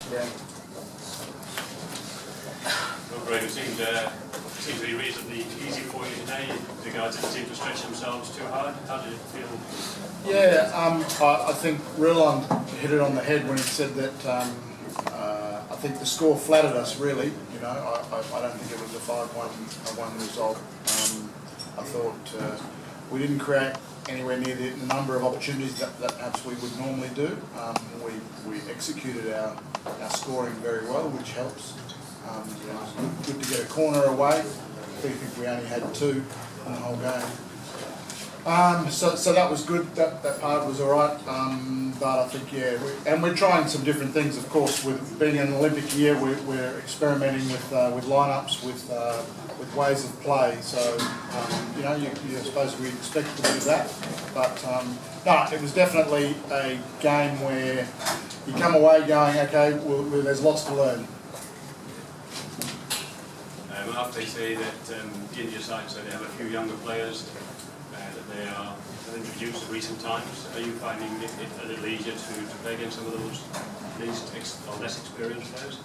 game? Well, Greg, it seemed to be reasonably easy for you today. The guys didn't seem to stretch themselves too hard. How did it feel? Yeah, I think Rilon hit it on the head when he said that I think the score flattered us really. You know, I don't think it was a 5-1 result. I thought we didn't create anywhere near the number of opportunities that perhaps we would normally do. We executed our scoring very well, which helps. You know, it's good to get a corner away. I think we only had 2 in the whole game. So that was good. That part was all right. But I think and we're trying some different things. Of course, with being an Olympic year, we're experimenting with lineups, with ways of play. So you know, I suppose we expect to do that. But no, it was definitely a game where you come away going, okay, well, there's lots to learn. After they say that the India side said they have a few younger players that they are introduced in recent times, are you finding it a little easier to play against some of those less experienced players?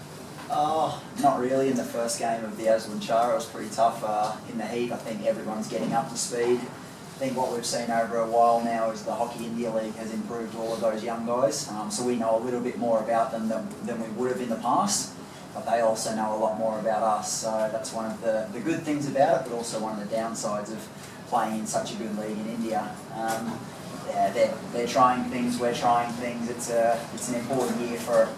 Not really. In the first game of the Azlan Shah, it was pretty tough in the heat. I think everyone's getting up to speed. I think what we've seen over a while now is the Hockey India League has improved all of those young guys, so we know a little bit more about them than we would have in the past. But they also know a lot more about us, so that's one of the good things about it, but also one of the downsides of playing in such a good league in India. Yeah, they're trying things, we're trying things. It's an important year for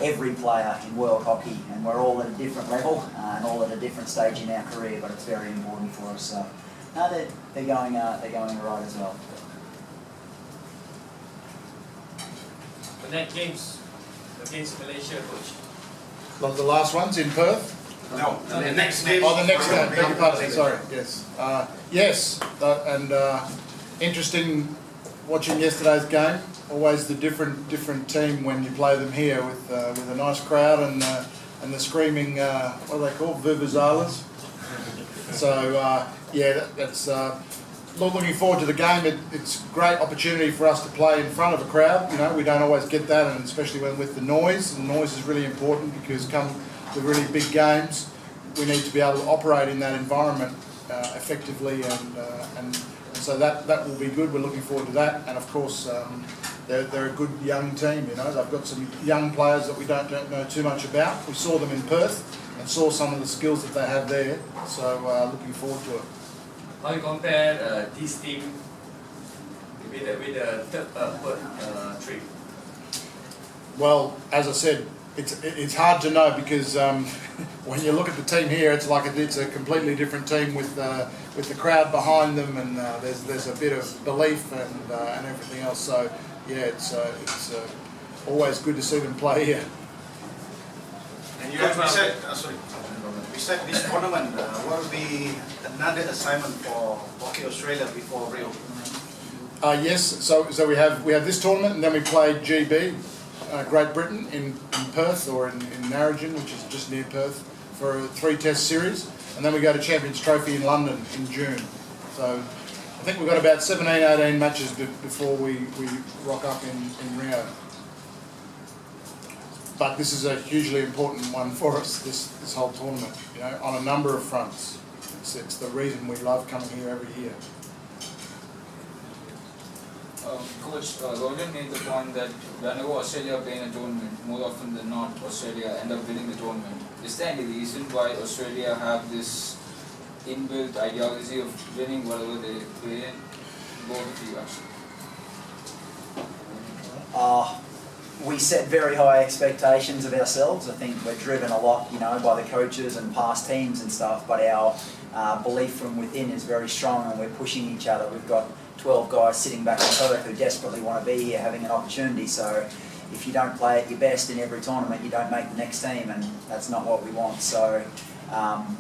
every player in world hockey, and we're all at a different level and all at a different stage in our career, but it's very important for us. So no, they're going right as well. The next games against Malaysia, coach. The last one's in Perth? No, the next game. Oh, the next game. Beg your pardon. Sorry. Yes. Yes. And interesting watching yesterday's game. Always the different team when you play them here with a nice crowd and the screaming. What are they called? Vuvuzelas. So yeah, that's. Looking forward to the game. It's a great opportunity for us to play in front of a crowd. You know, we don't always get that, and especially when with the noise. And the noise is really important because come to really big games, we need to be able to operate in that environment effectively, and so that will be good. We're looking forward to that, and of course, they're a good young team. You know, they've got some young players that we don't know too much about. We saw them in Perth and saw some of the skills that they have there. So looking forward to it. How you compare this team with the third trip? Well, as I said, it's hard to know because when you look at the team here, it's like it's a completely different team with the crowd behind them, and there's a bit of belief and everything else. So yeah, it's always good to see them play here. And you guys, we said this tournament, what will be another assignment for Hockey Australia before Rio? Yes, so we have this tournament, and then we play GB, Great Britain in Perth, or in Narrogin, which is just near Perth, for a 3-test series, and then we go to Champions Trophy in London in June. So I think we've got about 17-18 matches before we rock up in Rio. But this is a hugely important one for us, this whole tournament, you know, on a number of fronts. It's the reason we love coming here every year. Coach, Gordon made the point that whenever Australia play in a tournament, more often than not, Australia end up winning the tournament. Is there any reason why Australia have this inbuilt ideology of winning whatever they play in? Both of you actually. We set very high expectations of ourselves. I think we're driven a lot, you know, by the coaches and past teams and stuff, but our belief from within is very strong, and we're pushing each other. We've got 12 guys sitting back in Perth who desperately want to be here having an opportunity, so if you don't play at your best in every tournament, you don't make the next team, and that's not what we want. So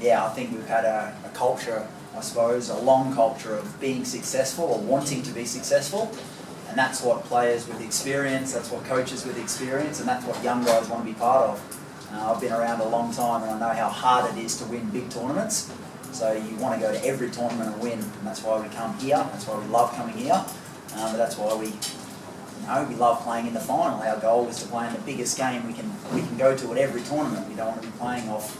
yeah, I think we've had a culture, I suppose, a long culture of being successful or wanting to be successful. And that's what players with experience, that's what coaches with experience, and that's what young guys want to be part of. I've been around a long time, and I know how hard it is to win big tournaments. So you want to go to every tournament and win, and that's why we come here, that's why we love coming here, but that's why we we love playing in the final. Our goal is to play in the biggest game we can go to at every tournament. We don't want to be playing off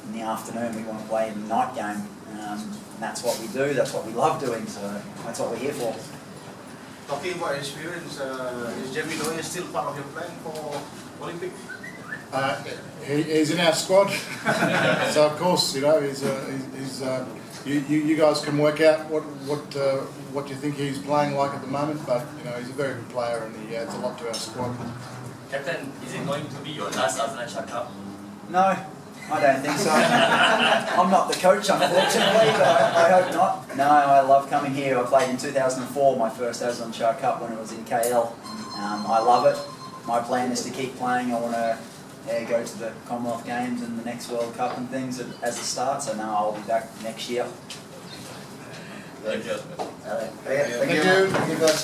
in the afternoon. We want to play in the night game. And that's what we do. That's what we love doing. So that's what we're here for. Talking about experience, is Jamie Lowe still part of your plan for Olympic? He's in our squad, so of course, you know, you guys can work out what you think he's playing like at the moment, but you know, he's a very good player and he adds a lot to our squad. Captain, is it going to be your last Azlan Shah Cup? No, I don't think so. I'm not the coach, unfortunately, but I hope not. No, I love coming here. I played in 2004, my first Azlan Shah Cup when it was in KL. I love it. My plan is to keep playing. I want to go to the Commonwealth Games and the next World Cup and things as a start. So now I'll be back next year. Thank you. Thank you. Thank you guys.